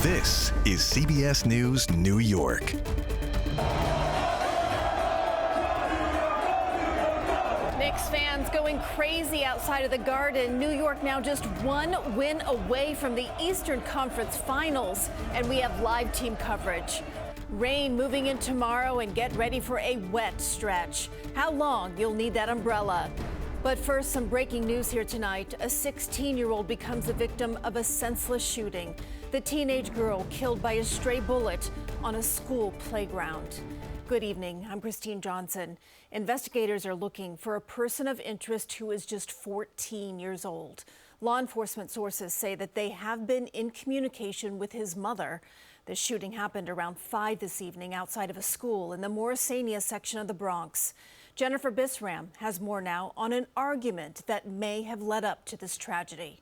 This is CBS News New York. Knicks fans going crazy outside of the Garden. New York now just one win away from the Eastern Conference Finals, and we have live team coverage. Rain moving in tomorrow, and get ready for a wet stretch. How long you'll need that umbrella. But first, some breaking news here tonight. A 16-year-old becomes the victim of a senseless shooting. The teenage girl killed by a stray bullet on a school playground. Good evening. I'm Christine Johnson. Investigators are looking for a person of interest who is just 14 years old. Law enforcement sources say that they have been in communication with his mother. The shooting happened around 5 this evening outside of a school in the Morrisania section of the Bronx. Jennifer Bisram has more now on an argument that may have led up to this tragedy.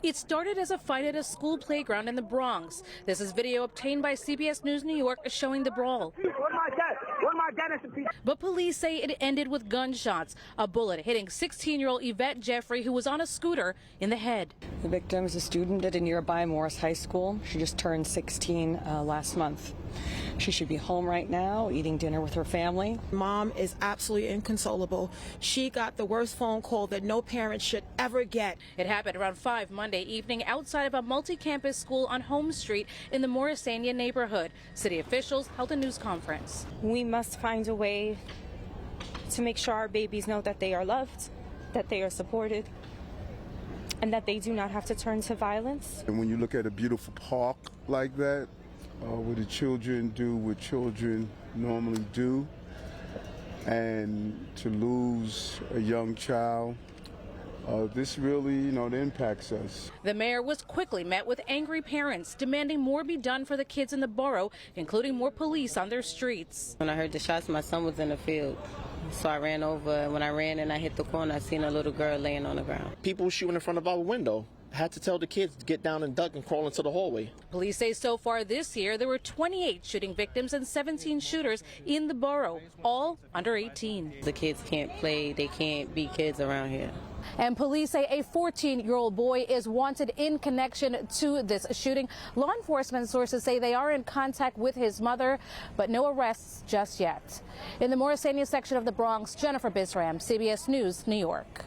It started as a fight at a school playground in the Bronx. This is video obtained by CBS News New York showing the brawl. But police say it ended with gunshots, a bullet hitting 16-year-old Yvette Jeffrey, who was on a scooter, in the head. The victim is a student at a nearby Morris High School. She just turned 16 last month. She should be home right now, eating dinner with her family. Mom is absolutely inconsolable. She got the worst phone call that no parent should ever get. It happened around 5 Monday evening outside of a multi-campus school on Holmes Street in the Morrisania neighborhood. City officials held a news conference. We must find a way to make sure our babies know that they are loved, that they are supported, and that they do not have to turn to violence. And when you look at a beautiful park like that, where the children do what children normally do, and to lose a young child, this really, it impacts us. The mayor was quickly met with angry parents, demanding more be done for the kids in the borough, including more police on their streets. When I heard the shots, my son was in the field. So I ran over. When I ran and I hit the corner, I seen a little girl laying on the ground. People shooting in front of our window. Had to tell the kids to get down and duck and crawl into the hallway. Police say so far this year there were 28 shooting victims and 17 shooters in the borough, all under 18. The kids can't play. They can't be kids around here. And police say a 14-year-old boy is wanted in connection to this shooting. Law enforcement sources say they are in contact with his mother, but no arrests just yet. In the Morrisania section of the Bronx, Jennifer Bisram, CBS News, New York.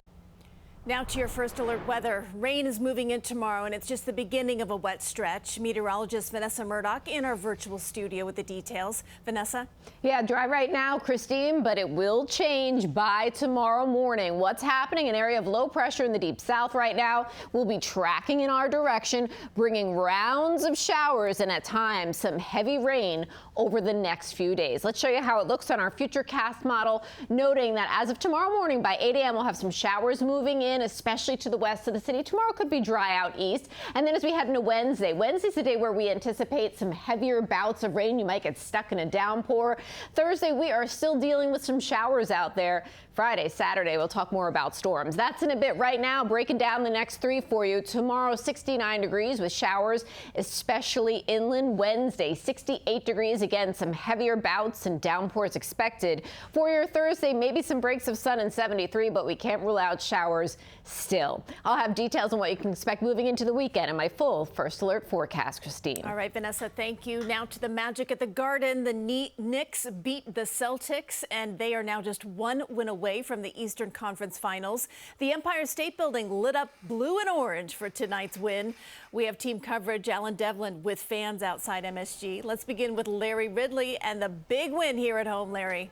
Now to your first alert weather. Rain is moving in tomorrow, and it's just the beginning of a wet stretch. Meteorologist Vanessa Murdoch in our virtual studio with the details. Vanessa? Yeah, dry right now, Christine, but it will change by tomorrow morning. What's happening? An area of low pressure in the deep south right now will be tracking in our direction, bringing rounds of showers and at times some heavy rain over the next few days. Let's show you how it looks on our Futurecast model, noting that as of tomorrow morning by 8 a.m. we'll have some showers moving in, especially to the west of the city. Tomorrow could be dry out east. And then as we head into Wednesday's the day where we anticipate some heavier bouts of rain. You might get stuck in a downpour. Thursday, we are still dealing with some showers out there. Friday, Saturday, we'll talk more about storms. That's in a bit. Right now, breaking down the next three for you. Tomorrow, 69 degrees with showers, especially inland. Wednesday, 68 degrees. Again, some heavier bouts and downpours expected. For your Thursday, maybe some breaks of sun and 73, but we can't rule out showers still. I'll have details on what you can expect moving into the weekend in my full First Alert forecast, Christine. All right, Vanessa, thank you. Now to the magic at the Garden. The Knicks beat the Celtics, and they are now just one win away from the Eastern Conference Finals. The Empire State Building lit up blue and orange for tonight's win. We have team coverage, Alan Devlin, with fans outside MSG. Let's begin with Larry Ridley and the big win here at home, Larry.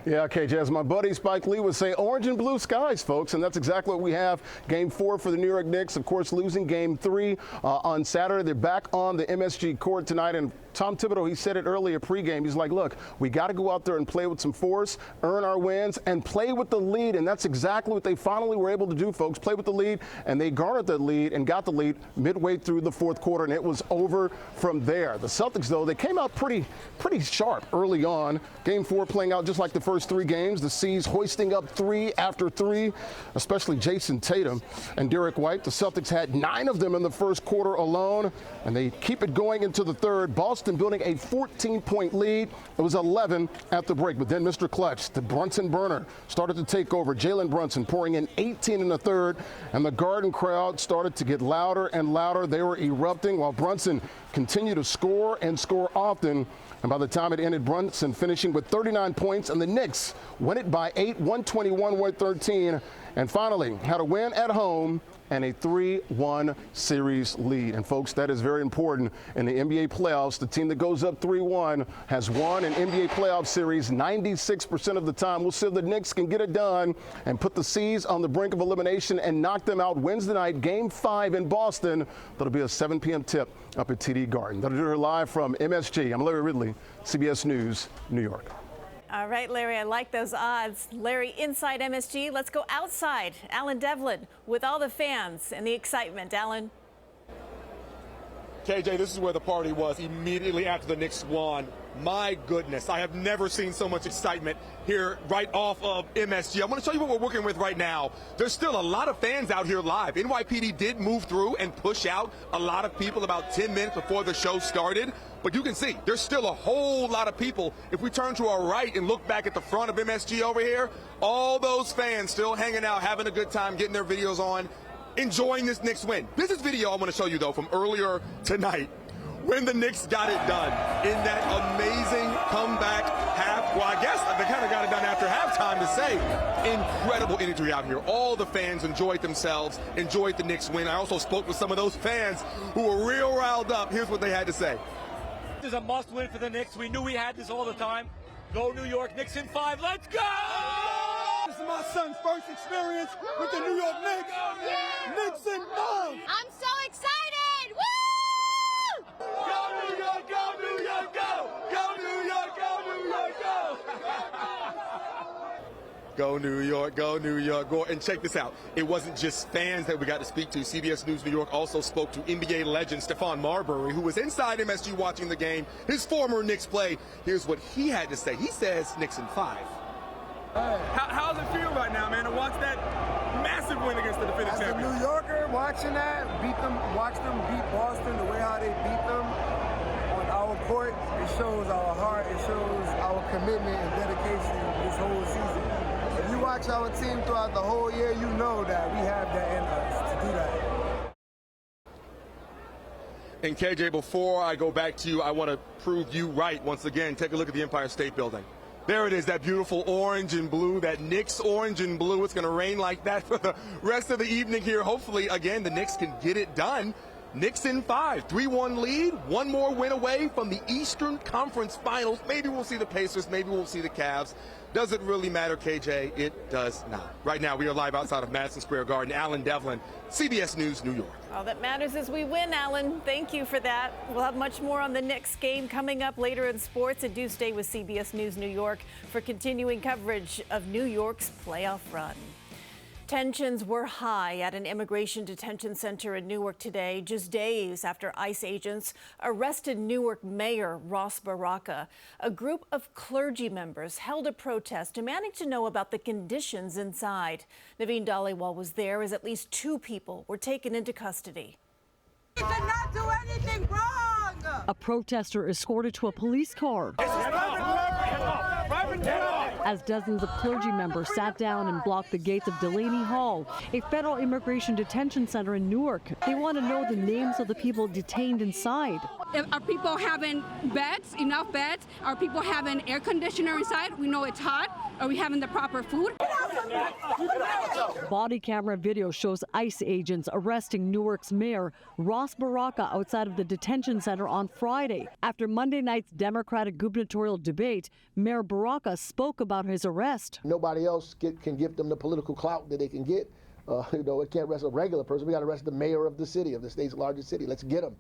Yeah, KJ, as my buddy Spike Lee would say, orange and blue skies, folks, and that's exactly what we have. Game 4 for the New York Knicks, of course, losing Game 3 on Saturday. They're back on the MSG court tonight, and Tom Thibodeau, he said it earlier pregame. He's like, look, we got to go out there and play with some force, earn our wins, and play with the lead, and that's exactly what they finally were able to do, folks. Play with the lead, and they garnered the lead and got the lead midway through the fourth quarter, and it was over from there. The Celtics, though, they came out pretty sharp early on. Game 4 playing out just like the first 3 games. The C's hoisting up 3 after 3, especially Jason Tatum and Derek White. The Celtics had 9 of them in the first quarter alone, and they keep it going into the third. Boston Boston building a 14-point lead. It was 11 at the break, but then Mr. Clutch, the Brunson burner, started to take over. Jalen Brunson pouring in 18 in the third, and the Garden crowd started to get louder and louder. They were erupting while Brunson continued to score and score often. And by the time it ended, Brunson finishing with 39 points, and the Knicks won it by 8, 121-113, and finally had a win at home and a 3-1 series lead. And folks, that is very important in the NBA playoffs. The team that goes up 3-1 has won an NBA playoff series 96% of the time. We'll see if the Knicks can get it done and put the C's on the brink of elimination and knock them out Wednesday night, Game 5 in Boston. That'll be a 7 p.m. tip up at TD Garden. That'll do her live from MSG. I'm Larry Ridley, CBS News, New York. All right, Larry, I like those odds. Larry, inside MSG, let's go outside. Alan Devlin with all the fans and the excitement. Alan. KJ, this is where the party was immediately after the Knicks won. My goodness, I have never seen so much excitement here right off of MSG. I'm going to show you what we're working with right now. There's still a lot of fans out here live. NYPD did move through and push out a lot of people about 10 minutes before the show started. But you can see there's still a whole lot of people. If we turn to our right and look back at the front of MSG over here, all those fans still hanging out, having a good time, getting their videos on, enjoying this Knicks win. This is video I want to show you, though, from earlier tonight when the Knicks got it done in that amazing comeback half. Well, I guess they kind of got it done after halftime to say incredible energy out here. All the fans enjoyed themselves, enjoyed the Knicks win. I also spoke with some of those fans who were real riled up. Here's what they had to say. This is a must-win for the Knicks. We knew we had this all the time. Go New York, Knicks in 5. Let's go! This is my son's first experience with the New York Knicks. Knicks in 5. I'm so excited! Woo! Go New York, go New York, go! Go New York, go New York, go! Go New York, go New York, go. And check this out. It wasn't just fans that we got to speak to. CBS News New York also spoke to NBA legend Stephon Marbury, who was inside MSG watching the game, his former Knicks play. Here's what he had to say. He says Knicks in 5. How's it feel right now, man, to watch that massive win against the defending champions? As a New Yorker, watching that, watch them beat Boston the way how they beat them on our court, it shows our heart, it shows our commitment and dedication this whole season. If you watch our team throughout the whole year, you know that we have that in us to do that. And KJ, before I go back to you, I want to prove you right once again. Take a look at the Empire State Building. There it is, that beautiful orange and blue, that Knicks orange and blue. It's going to rain like that for the rest of the evening here. Hopefully, again, the Knicks can get it done. Knicks in 5, 3-1 lead, one more win away from the Eastern Conference Finals. Maybe we'll see the Pacers, maybe we'll see the Cavs. Does it really matter, KJ? It does not. Right now, we are live outside of Madison Square Garden. Alan Devlin, CBS News, New York. All that matters is we win, Alan. Thank you for that. We'll have much more on the Knicks game coming up later in sports. And do stay with CBS News New York for continuing coverage of New York's playoff run. Tensions were high at an immigration detention center in Newark today, just days after ICE agents arrested Newark Mayor Ross Baraka. A group of clergy members held a protest demanding to know about the conditions inside. Naveen Dhaliwal was there as at least 2 people were taken into custody. He did not do anything wrong! A protester escorted to a police car as dozens of clergy members sat down and blocked the gates of Delaney Hall, a federal immigration detention center in Newark. They want to know the names of the people detained inside. Are people having beds, enough beds? Are people having air conditioner inside? We know it's hot. Are we having the proper food? Body camera video shows ICE agents arresting Newark's mayor, Ross Baraka, outside of the detention center on Friday. After Monday night's Democratic gubernatorial debate, Mayor Baraka spoke about his arrest. Nobody else can give them the political clout that they can get. It can't arrest a regular person. We got to arrest the mayor of the city, of the state's largest city. Let's get him.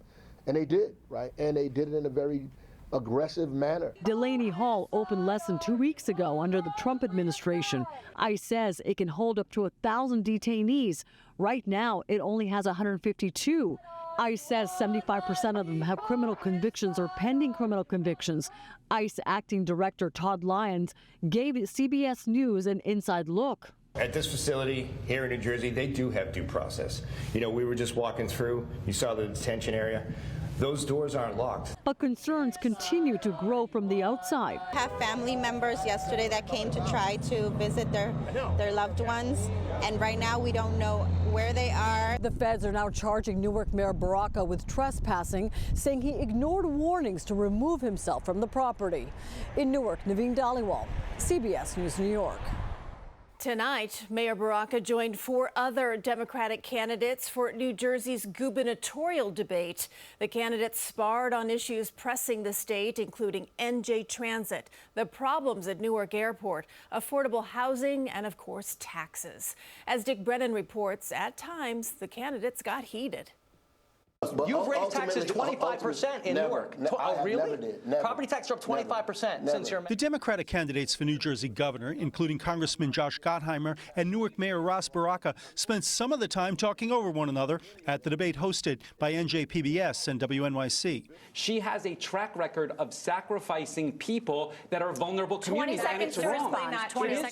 And they did, right? And they did it in a very aggressive manner. Delaney Hall opened less than 2 weeks ago under the Trump administration. ICE says it can hold up to 1,000 detainees. Right now, it only has 152. ICE says 75% of them have criminal convictions or pending criminal convictions. ICE acting director Todd Lyons gave CBS News an inside look. At this facility here in New Jersey, they do have due process. We were just walking through. You saw the detention area. Those doors aren't locked. But concerns continue to grow from the outside. I have family members yesterday that came to try to visit their loved ones, and right now we don't know where they are. The feds are now charging Newark Mayor Baraka with trespassing, saying he ignored warnings to remove himself from the property. In Newark, Naveen Dhaliwal, CBS News, New York. Tonight, Mayor Baraka joined 4 other Democratic candidates for New Jersey's gubernatorial debate. The candidates sparred on issues pressing the state, including NJ Transit, the problems at Newark Airport, affordable housing, and, of course, taxes. As Dick Brennan reports, at times, the candidates got heated. You've raised taxes 25% in Newark. Really? Property tax are up 25% since you're. The Democratic candidates for New Jersey governor, including Congressman Josh Gottheimer and Newark Mayor Ras Baraka, spent some of the time talking over one another at the debate hosted by NJPBS and WNYC. She has a track record of sacrificing people that are vulnerable communities. 20 seconds to respond.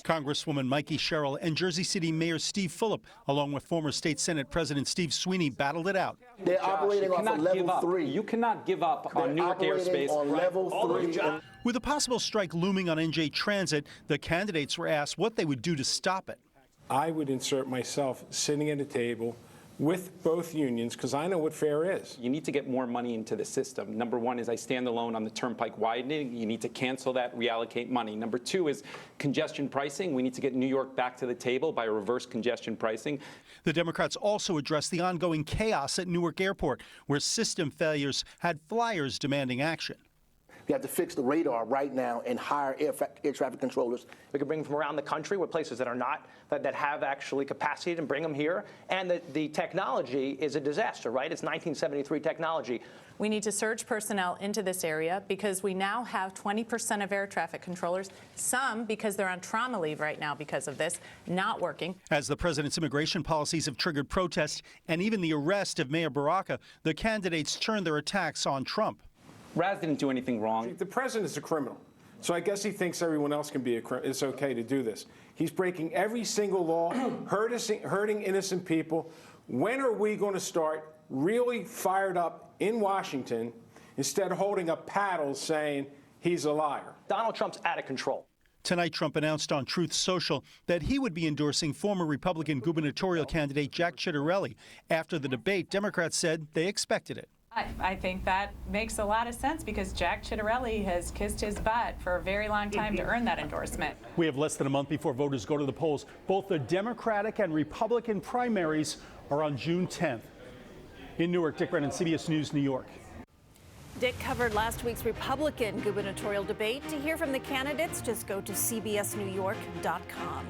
Congresswoman Mikey Sherrill and Jersey City Mayor Steve Fulop, along with former State Senate President Steve Sweeney, battled it out. They're operating off of level 3. You cannot give up on Newark airspace. On level 3. With a possible strike looming on NJ Transit, the candidates were asked what they would do to stop it. I would insert myself sitting at a table with both unions, because I know what fair is. You need to get more money into the system. Number one is I stand alone on the turnpike widening. You need to cancel that, reallocate money. Number two is congestion pricing. We need to get New York back to the table by reverse congestion pricing. The Democrats also addressed the ongoing chaos at Newark Airport, where system failures had flyers demanding action. We have to fix the radar right now and hire air traffic controllers. We can bring them from around the country with places that are not, that have actually capacity to bring them here. And the technology is a disaster, right? It's 1973 technology. We need to surge personnel into this area because we now have 20% of air traffic controllers, some because they're on trauma leave right now because of this, not working. As the president's immigration policies have triggered protests and even the arrest of Mayor Baraka, the candidates turned their attacks on Trump. Raz didn't do anything wrong. The president is a criminal, so I guess he thinks everyone else can be it's okay to do this. He's breaking every single law, hurting innocent people. When are we going to start really fired up in Washington instead of holding up paddles saying he's a liar? Donald Trump's out of control. Tonight, Trump announced on Truth Social that he would be endorsing former Republican gubernatorial candidate Jack Ciattarelli. After the debate, Democrats said they expected it. I think that makes a lot of sense because Jack Ciattarelli has kissed his butt for a very long time to earn that endorsement. We have less than a month before voters go to the polls. Both the Democratic and Republican primaries are on June 10th. In Newark, Dick Brennan, CBS News, New York. Dick covered last week's Republican gubernatorial debate. To hear from the candidates, just go to cbsnewyork.com.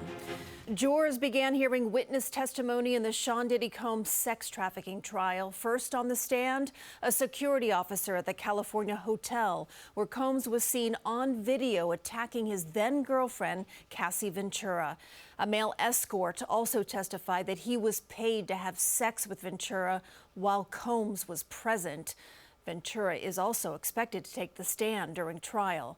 Jurors began hearing witness testimony in the Sean Diddy Combs sex trafficking trial. First on the stand, a security officer at the California hotel where Combs was seen on video attacking his then-girlfriend, Cassie Ventura. A male escort also testified that he was paid to have sex with Ventura while Combs was present. Ventura is also expected to take the stand during trial.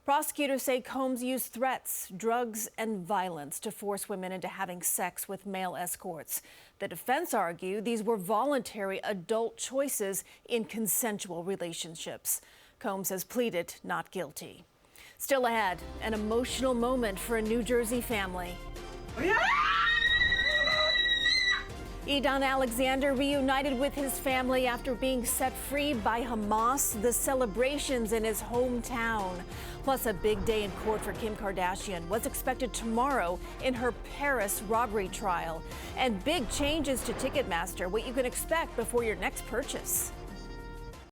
Prosecutors say Combs used threats, drugs, and violence to force women into having sex with male escorts. The defense argued these were voluntary adult choices in consensual relationships. Combs has pleaded not guilty. Still ahead, an emotional moment for a New Jersey family. Edon Alexander reunited with his family after being set free by Hamas. The celebrations in his hometown. Plus, a big day in court for Kim Kardashian. What's expected tomorrow in her Paris robbery trial. And big changes to Ticketmaster. What you can expect before your next purchase.